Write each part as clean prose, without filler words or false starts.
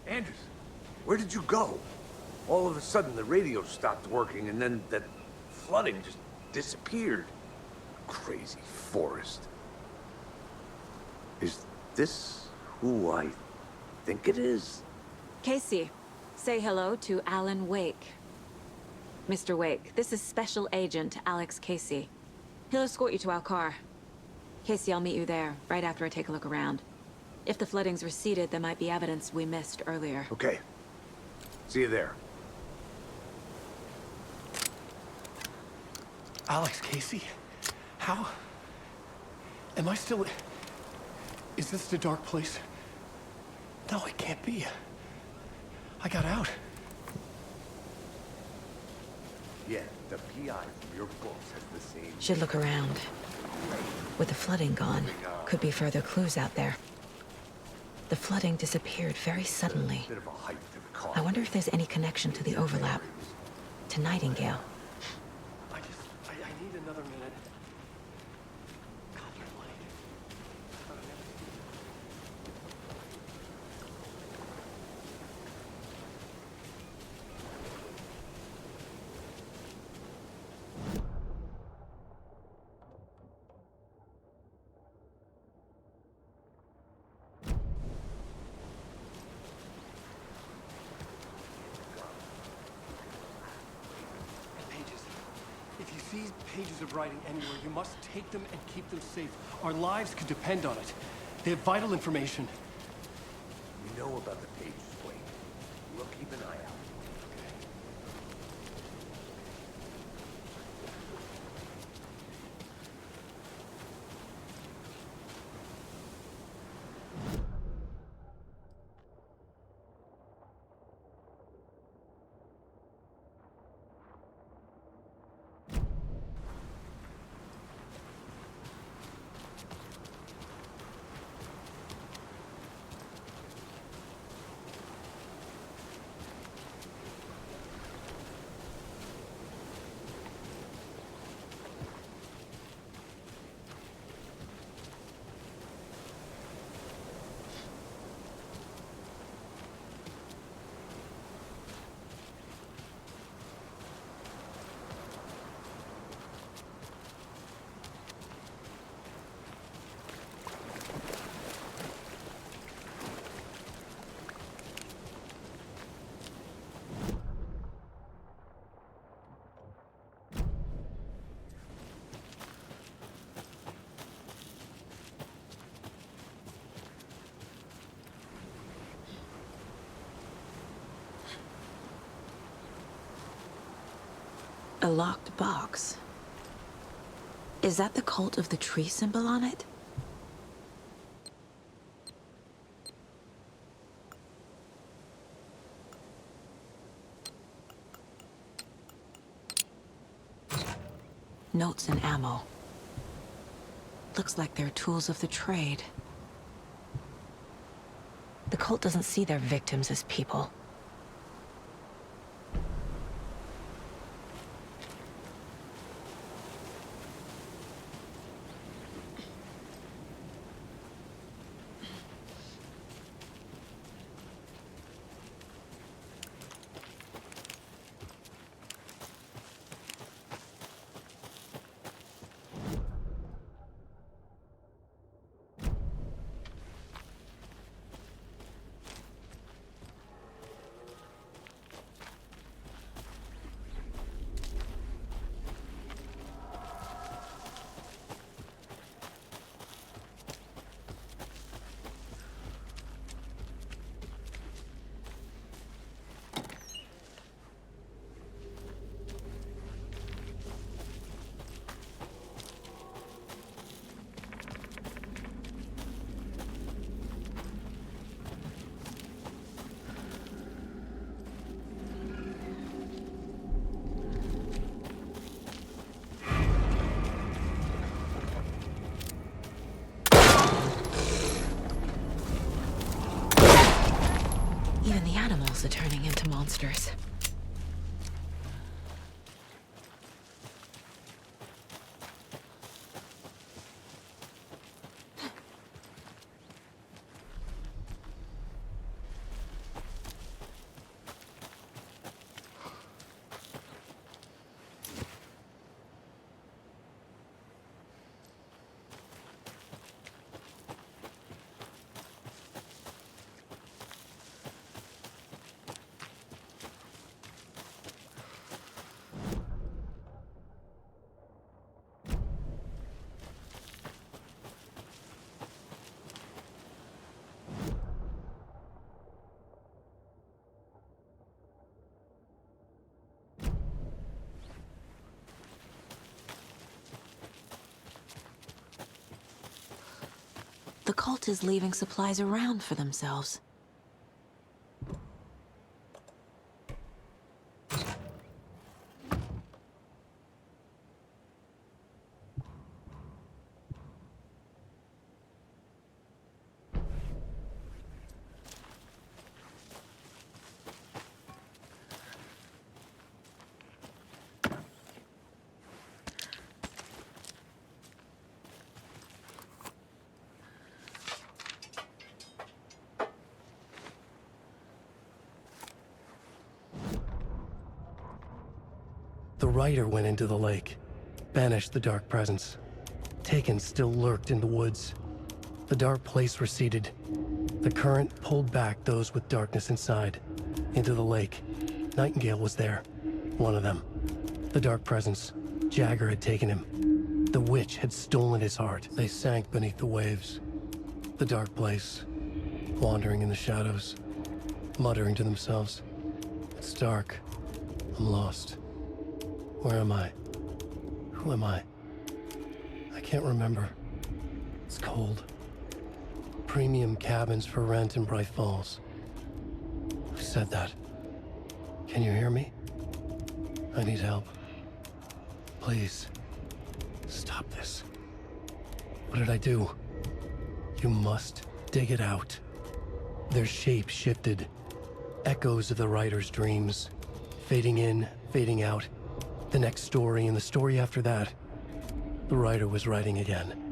Anderson, where did you go? All of a sudden, the radio stopped working, and then that flooding just disappeared. Crazy forest. Is this who I think it is? Casey, say hello to Alan Wake. Mr. Wake, this is Special Agent Alex Casey. He'll escort you to our car. Casey, I'll meet you there, right after I take a look around. If the flooding's receded, there might be evidence we missed earlier. Okay. See you there. Alex Casey? How? Am I still... Is this the dark place? No, it can't be. I got out. Yeah, the PI from your books has the same... Should look around. With the flooding gone, could be further clues out there. The flooding disappeared very suddenly. Bit of a hike to the car. I wonder if there's any connection to the overlap. To Nightingale. I need another minute. God, you're late. If you see pages of writing anywhere, you must take them and keep them safe. Our lives could depend on it. They have vital information. We know about the pages, Wayne. We'll keep an eye out. A locked box. Is that the cult of the tree symbol on it? Notes and ammo. Looks like they're tools of the trade. The cult doesn't see their victims as people. Even the animals are turning into monsters. the cult is leaving supplies around for themselves. The writer went into the lake, banished the dark presence. Taken still lurked in the woods. The dark place receded. The current pulled back those with darkness inside, into the lake. Nightingale was there, one of them. The dark presence, Jagger had taken him. The witch had stolen his heart. They sank beneath the waves. The dark place, wandering in the shadows, muttering to themselves. It's dark. I'm lost. Where am I? Who am I? I can't remember. It's cold. Premium cabins for rent in Bright Falls. Who said that? Can you hear me? I need help. Please. Stop this. What did I do? You must dig it out. Their shape shifted. Echoes of the writer's dreams. Fading in, fading out. The next story and the story after that. The writer was writing again.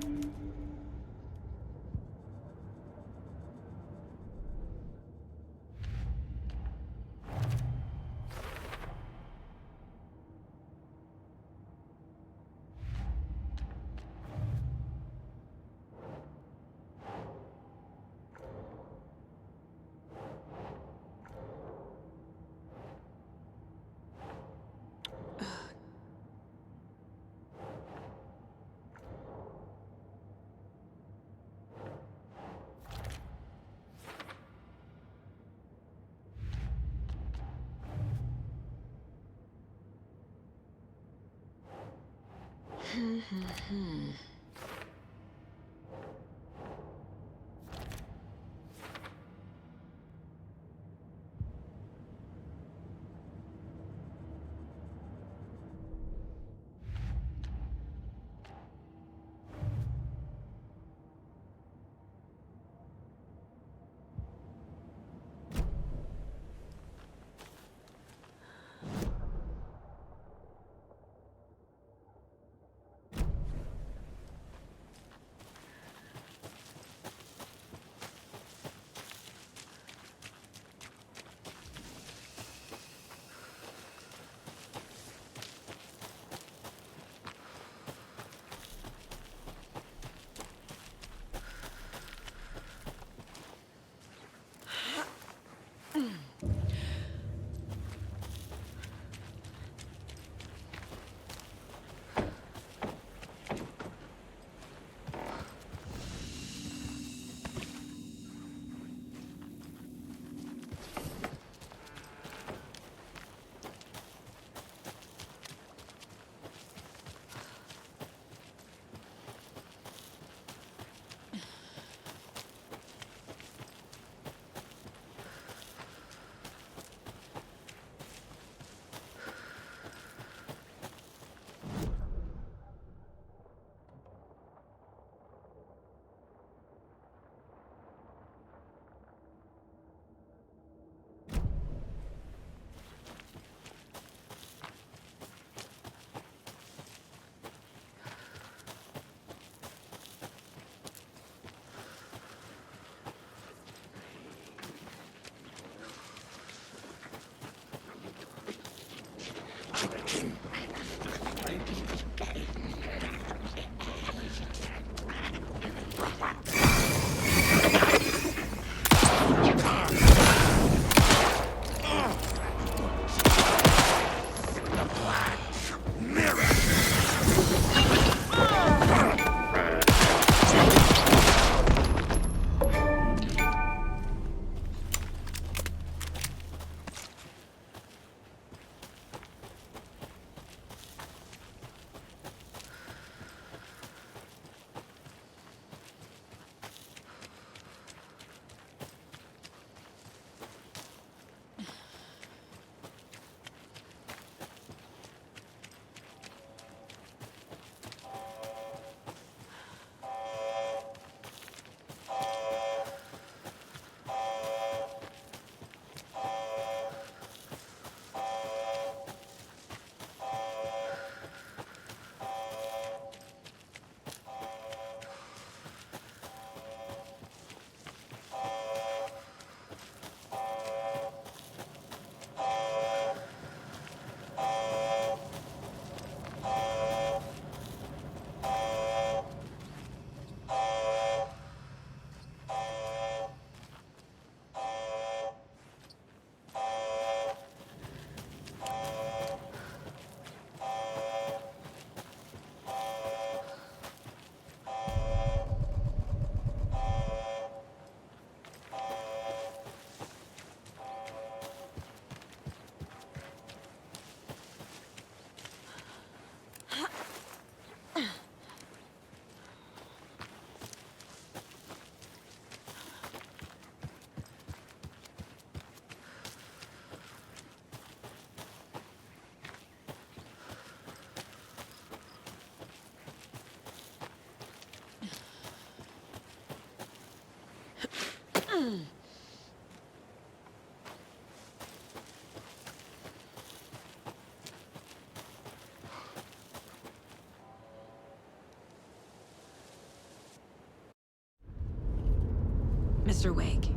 Mr. Wake,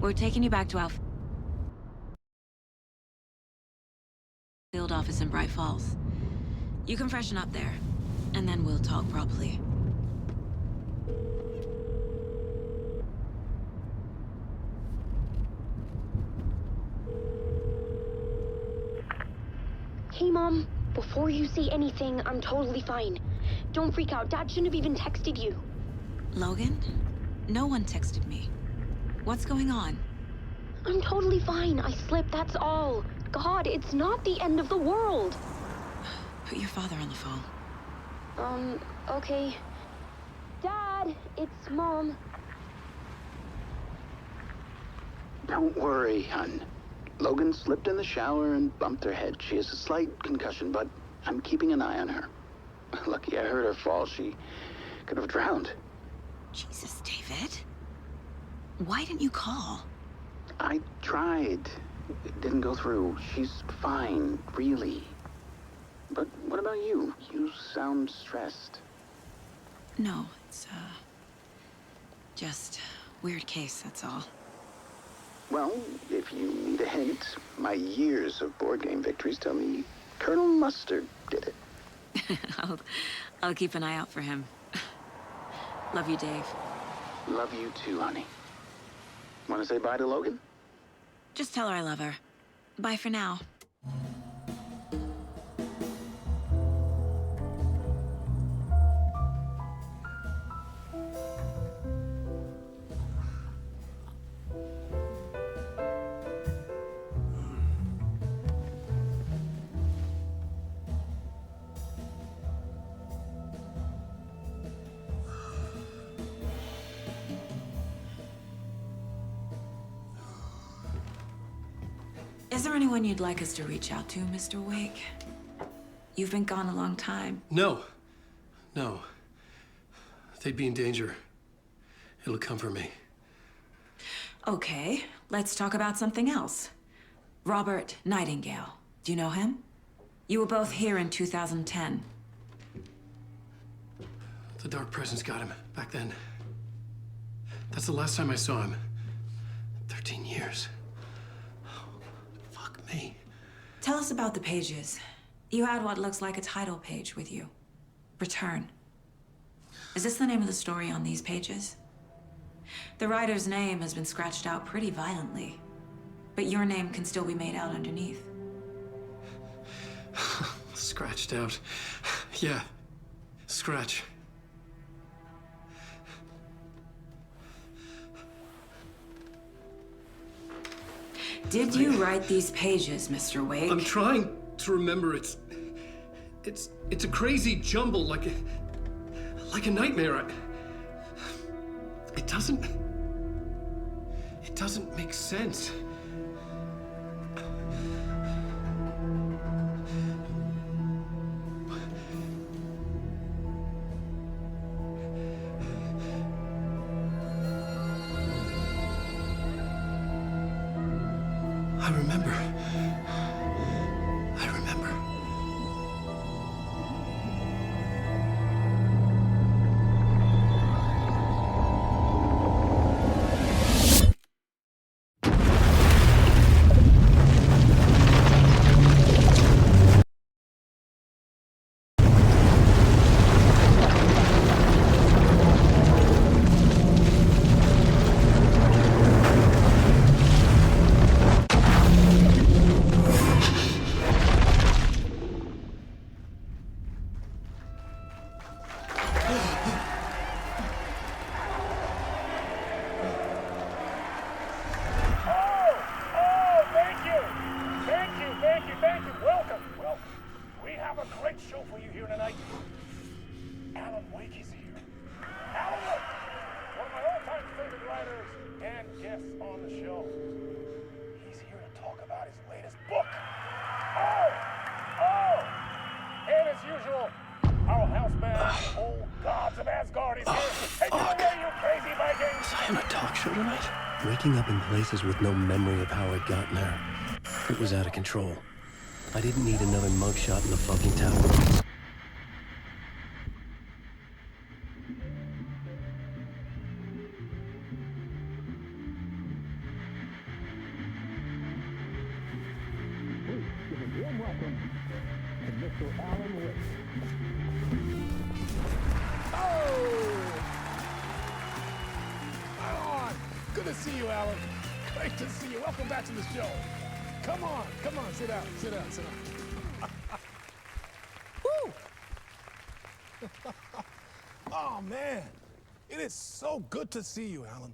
we're taking you back to our field office in Bright Falls. You can freshen up there, and then we'll talk properly. Hey, Mom. Before you say anything, I'm totally fine. Don't freak out. Dad shouldn't have even texted you. Logan? No one texted me. What's going on? I'm totally fine. I slipped, that's all. God, it's not the end of the world. Put your father on the phone. Okay. Dad, it's Mom. Don't worry, hon. Logan slipped in the shower and bumped her head. She has a slight concussion, but I'm keeping an eye on her. Lucky I heard her fall. She could have drowned. Jesus, David. Why didn't you call? I tried. It didn't go through. She's fine, really. But what about you? You sound stressed. No, it's, just weird case, that's all. Well, if you need a hint, my years of board game victories tell me Colonel Mustard did it. I'll keep an eye out for him. Love you, Dave. Love you too, honey. Want to say bye to Logan? Just tell her I love her. Bye for now. Is there anyone you'd like us to reach out to, Mr. Wake? You've been gone a long time. No. They'd be in danger. It'll come for me. Okay, let's talk about something else. Robert Nightingale. Do you know him? You were both here in 2010. The Dark Presence got him back then. That's the last time I saw him. 13 years. Fuck me. Tell us about the pages. You had what looks like a title page with you. Return. Is this the name of the story on these pages? The writer's name has been scratched out pretty violently, but your name can still be made out underneath. Scratched out. Yeah. Scratch. Did you write these pages, Mr. Wake? I'm trying to remember. It's a crazy jumble, like a nightmare. It doesn't make sense. I remember. Old gods of Asgard is here. Take it away, you crazy Vikings! Was I on a talk show tonight? Waking up in places with no memory of how I'd gotten there. It was out of control. I didn't need another mugshot in the fucking tower. Good to see you, Alan. Great to see you. Welcome back to the show. Come on, sit down. Woo! Oh, man. It is so good to see you, Alan.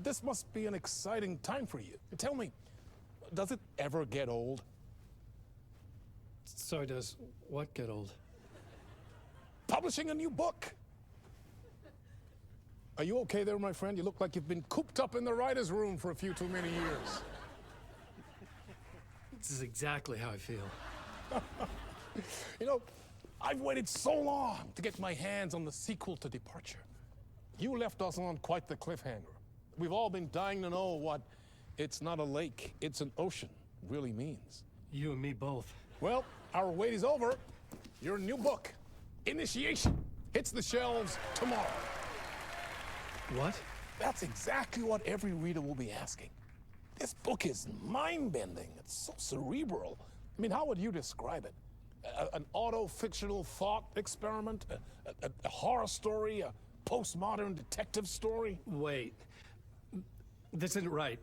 This must be an exciting time for you. Tell me, does it ever get old? So does what get old? Publishing a new book. Are you okay there, my friend? You look like you've been cooped up in the writer's room for a few too many years. This is exactly how I feel. You know, I've waited so long to get my hands on the sequel to Departure. You left us on quite the cliffhanger. We've all been dying to know what "it's not a lake, it's an ocean" really means. You and me both. Well, our wait is over. Your new book, Initiation, hits the shelves tomorrow. What? That's exactly what every reader will be asking. This book is mind-bending. It's so cerebral. I mean, how would you describe it? An auto-fictional thought experiment? A horror story? A postmodern detective story? Wait. This isn't right.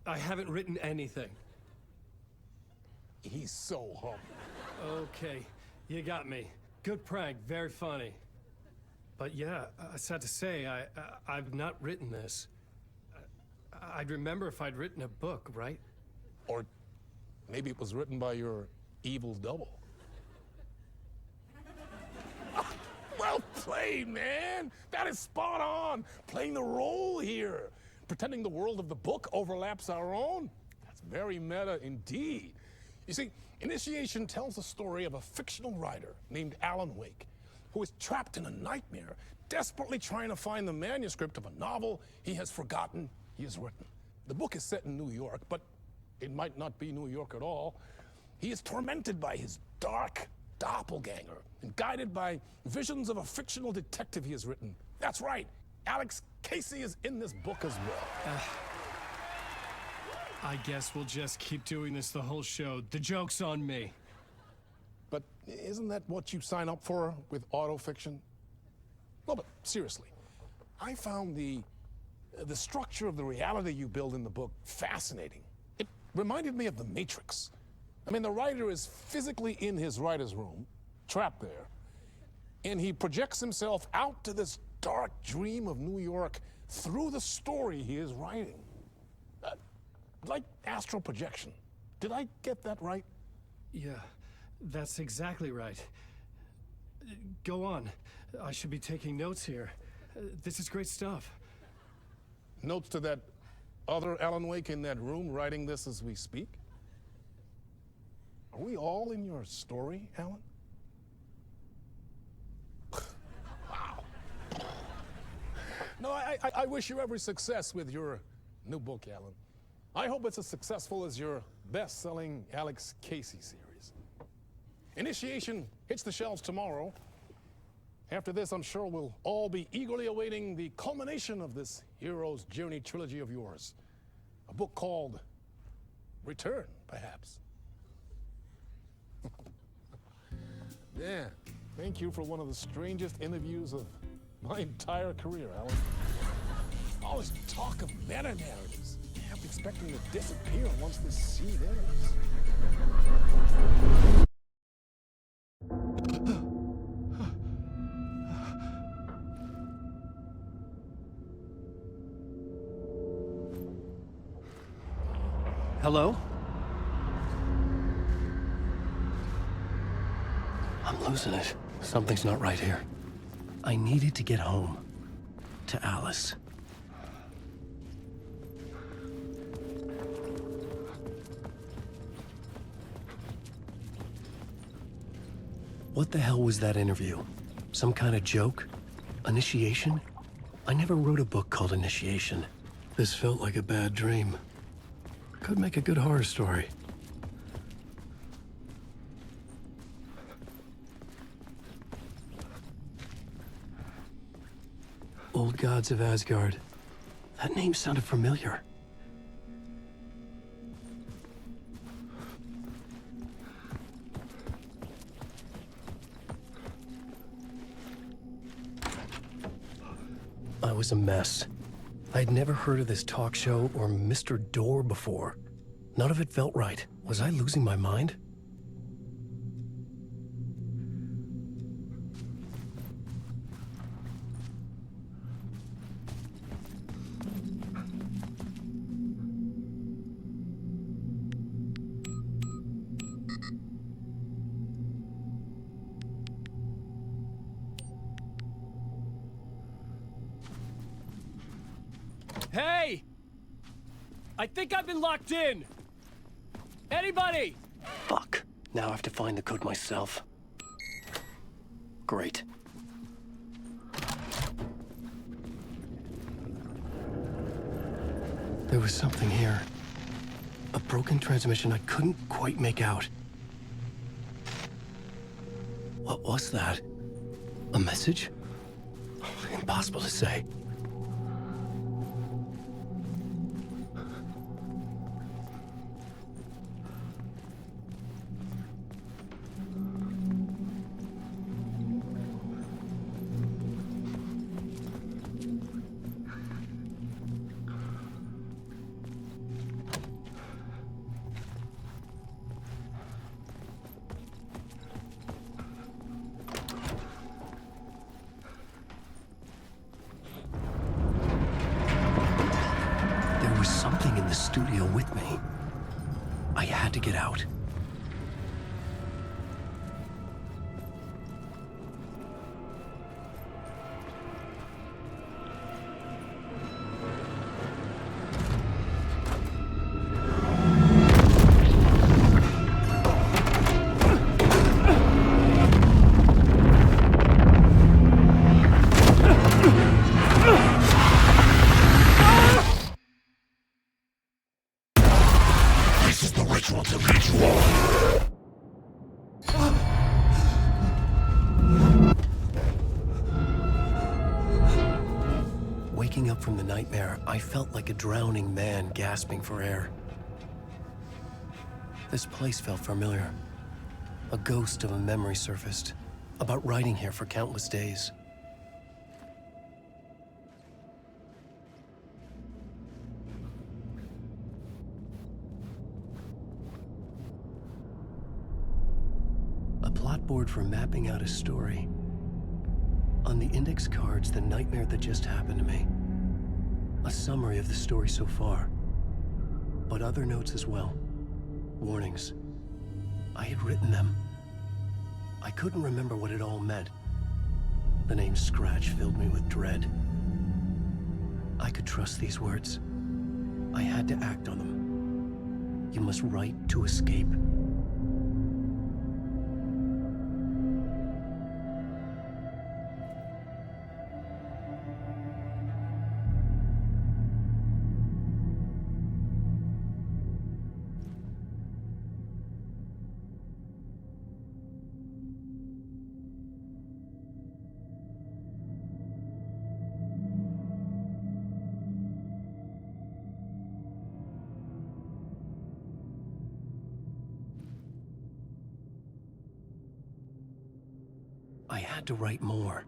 I haven't written anything. He's so humble. Okay, you got me. Good prank, very funny. But yeah, sad to say, I've not written this. I'd remember if I'd written a book, right? Or maybe it was written by your evil double. Well played, man! That is spot on! Playing the role here. Pretending the world of the book overlaps our own. That's very meta indeed. You see, Initiation tells the story of a fictional writer named Alan Wake, who is trapped in a nightmare, desperately trying to find the manuscript of a novel he has forgotten he has written. The book is set in New York, but it might not be New York at all. He is tormented by his dark doppelganger and guided by visions of a fictional detective he has written. That's right, Alex Casey is in this book as well. I guess we'll just keep doing this the whole show. The joke's on me. But isn't that what you sign up for with autofiction? No, but seriously, I found the structure of the reality you build in the book fascinating. It reminded me of The Matrix. I mean, the writer is physically in his writer's room, trapped there, and he projects himself out to this dark dream of New York through the story he is writing. Like astral projection. Did I get that right? Yeah, that's exactly right. Go on. I should be taking notes here. This is great stuff. Notes to that other Alan Wake in that room writing this as we speak? Are we all in your story, Alan? Wow. No, I wish you every success with your new book, Alan. I hope it's as successful as your best-selling Alex Casey series. Initiation hits the shelves tomorrow. After this, I'm sure we'll all be eagerly awaiting the culmination of this hero's journey trilogy of yours. A book called Return, perhaps. Yeah, thank you for one of the strangest interviews of my entire career, Alan. All this talk of meta-narratives. I'm expecting to disappear once this seed ends. Hello? I'm losing it. Something's not right here. I needed to get home. To Alice. What the hell was that interview? Some kind of joke? Initiation? I never wrote a book called Initiation. This felt like a bad dream. Could make a good horror story. Old Gods of Asgard. That name sounded familiar. I was a mess. I'd never heard of this talk show or Mr. Door before. None of it felt right. Was I losing my mind? Hey! I think I've been locked in! Anybody? Fuck. Now I have to find the code myself. Great. There was something here. A broken transmission I couldn't quite make out. What was that? A message? Impossible to say. There was something in the studio with me. I had to get out. This is the ritual to ritual. Waking up from the nightmare, I felt like a drowning man gasping for air. This place felt familiar. A ghost of a memory surfaced, about riding here for countless days. A plot board for mapping out a story. On the index cards, the nightmare that just happened to me. A summary of the story so far. But other notes as well. Warnings. I had written them. I couldn't remember what it all meant. The name Scratch filled me with dread. I could trust these words. I had to act on them. You must write to escape. I had to write more.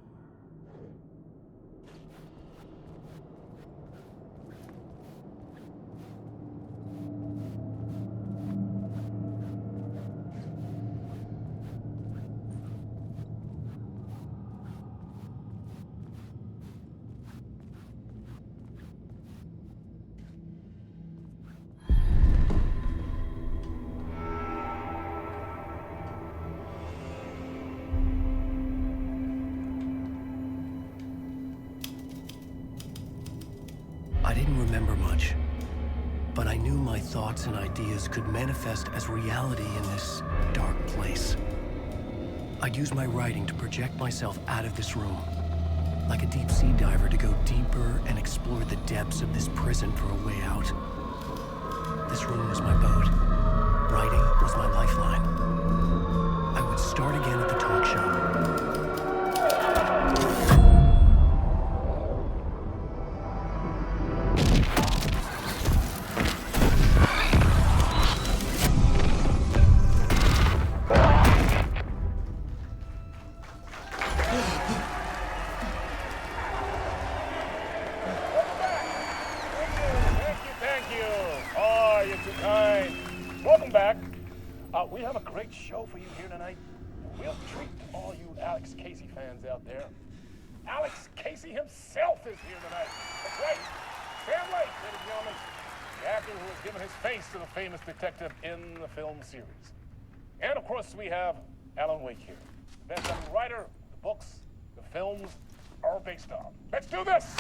I didn't remember much, but I knew my thoughts and ideas could manifest as reality in this dark place. I'd use my writing to project myself out of this room, like a deep sea diver to go deeper and explore the depths of this prison for a way out. This room was my boat. Writing was my lifeline. I would start again at the talk show. We have a great show for you here tonight. We'll treat all you Alex Casey fans out there. Alex Casey himself is here tonight. That's right. Sam Lake, ladies and gentlemen, the actor who has given his face to the famous detective in the film series. And of course, we have Alan Wake here, the best-selling writer the books, the films are based on. Let's do this!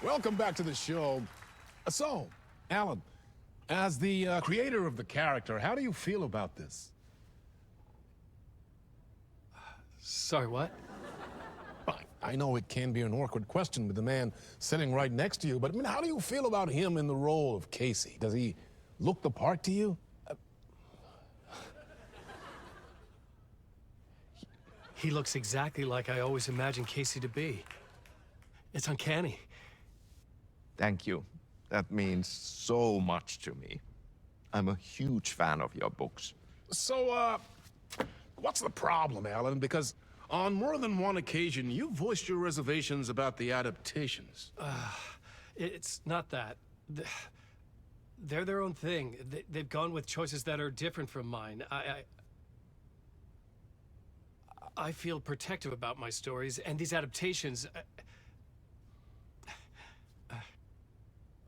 Welcome back to the show. So, Alan, as the creator of the character, how do you feel about this? Sorry, what? Fine. I know it can be an awkward question with the man sitting right next to you, but I mean, how do you feel about him in the role of Casey? Does he look the part to you? He looks exactly like I always imagined Casey to be. It's uncanny. Thank you. That means so much to me. I'm a huge fan of your books. So, what's the problem, Alan? Because on more than one occasion, you voiced your reservations about the adaptations. It's not that. They're their own thing. They've gone with choices that are different from mine. I feel protective about my stories, and these adaptations...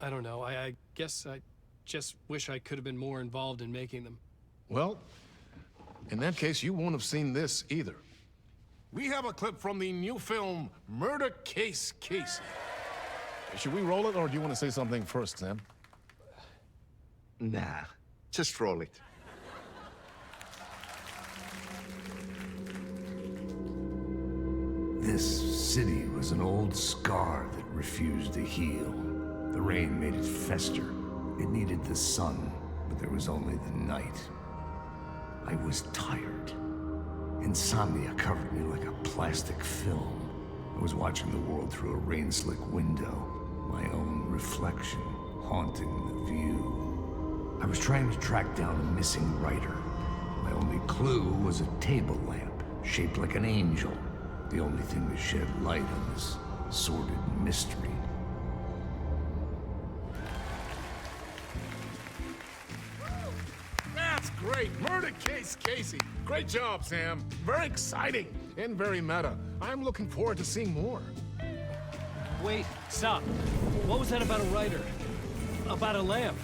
I don't know. I guess I just wish I could have been more involved in making them. Well, in that case, you won't have seen this either. We have a clip from the new film, Murder Case Casey. Should we roll it, or do you want to say something first, Sam? Nah, just roll it. This city was an old scar that refused to heal. The rain made it fester. It needed the sun, but there was only the night. I was tired. Insomnia covered me like a plastic film. I was watching the world through a rain-slick window, my own reflection haunting the view. I was trying to track down a missing writer. My only clue was a table lamp, shaped like an angel. The only thing to shed light on this sordid mystery. That's great! Murder Case Casey! Great job, Sam. Very exciting and very meta. I'm looking forward to seeing more. Wait, stop. What was that about a writer? About a lamp?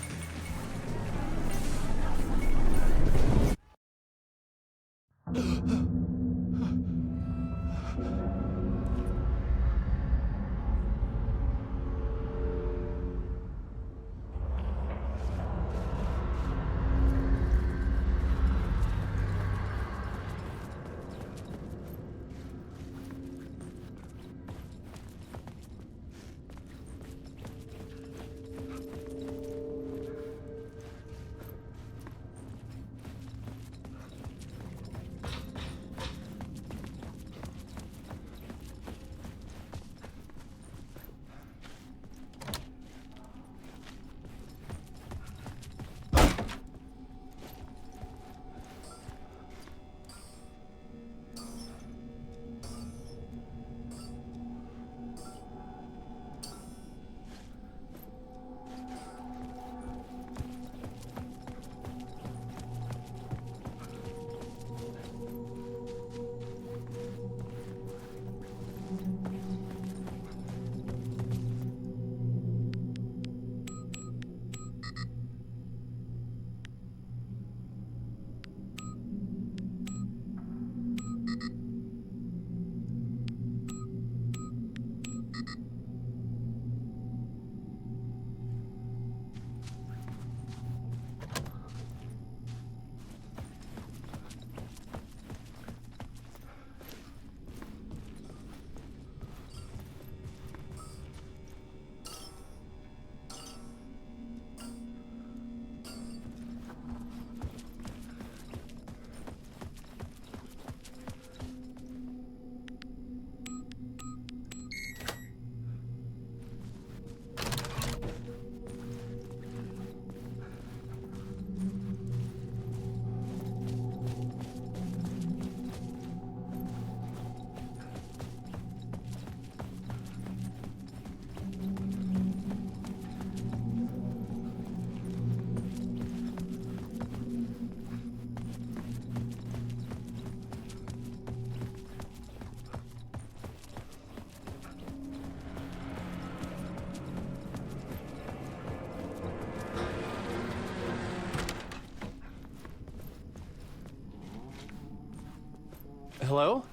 Hello?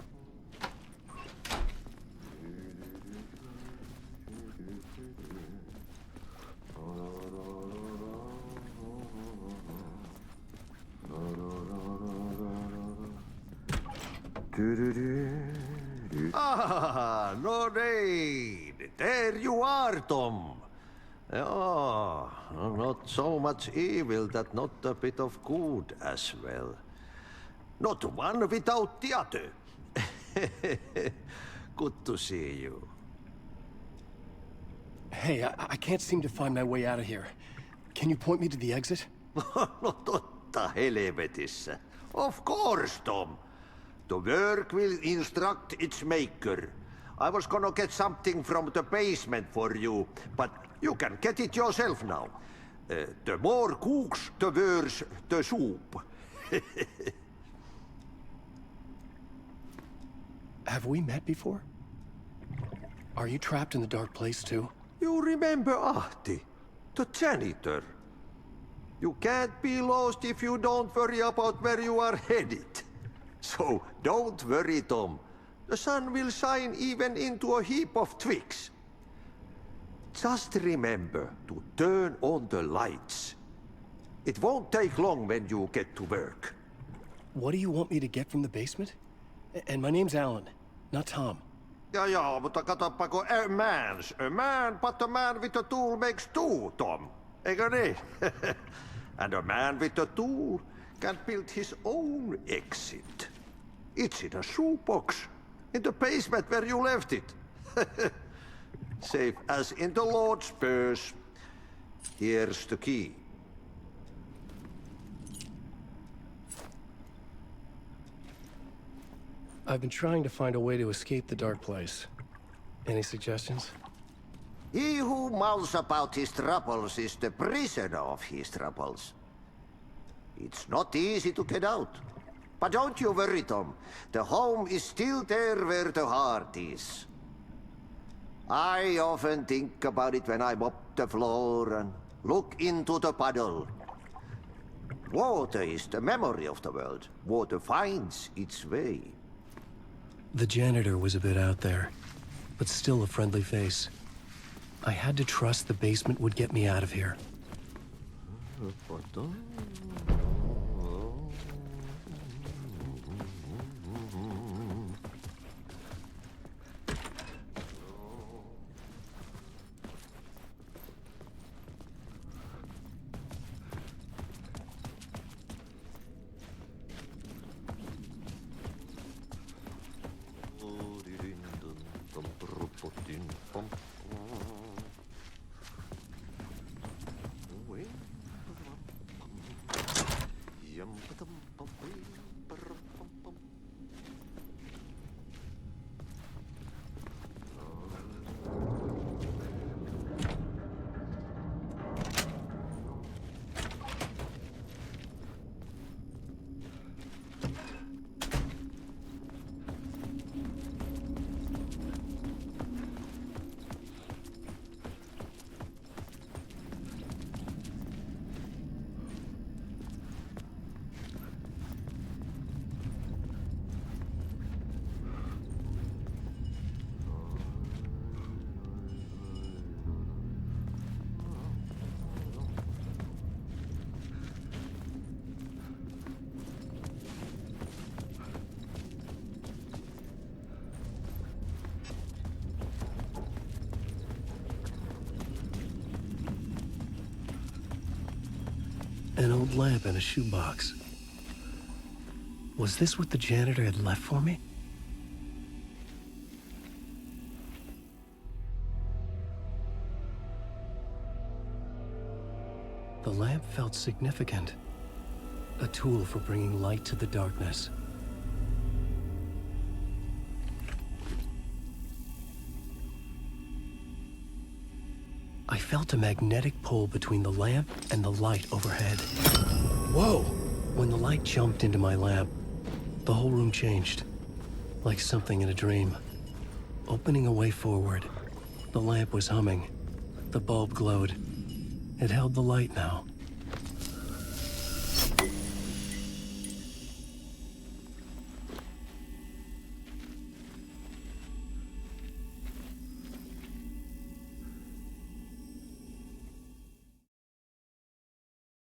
Ah, Lorraine! There you are, Tom. Oh, not so much evil that not a bit of good as well. Not one without the other. Good to see you. Hey, I can't seem to find my way out of here. Can you point me to the exit? No totta helvetissä. Of course, Tom. The work will instruct its maker. I was gonna get something from the basement for you, but you can get it yourself now. The more cooks, the worse the soup. Have we met before? Are you trapped in the dark place too? You remember Ahti, the janitor. You can't be lost if you don't worry about where you are headed. So don't worry, Tom. The sun will shine even into a heap of twigs. Just remember to turn on the lights. It won't take long when you get to work. What do you want me to get from the basement? And my name's Alan, not Tom. Ja, mutta katsoppa, a man, but a man with a tool makes two, Tom. Eikö niin? And a man with a tool can build his own exit. It's in a shoebox, in the basement where you left it. Safe as in the Lord's purse. Here's the key. I've been trying to find a way to escape the dark place. Any suggestions? He who mouths about his troubles is the prisoner of his troubles. It's not easy to get out. But don't you worry, Tom. The home is still there where the heart is. I often think about it when I mop the floor and look into the puddle. Water is the memory of the world. Water finds its way. The janitor was a bit out there, but still a friendly face. I had to trust the basement would get me out of here. An old lamp in a shoebox. Was this what the janitor had left for me? The lamp felt significant. A tool for bringing light to the darkness. I felt a magnetic pull between the lamp and the light overhead. Whoa! When the light jumped into my lamp, the whole room changed. Like something in a dream. Opening a way forward, the lamp was humming. The bulb glowed. It held the light now.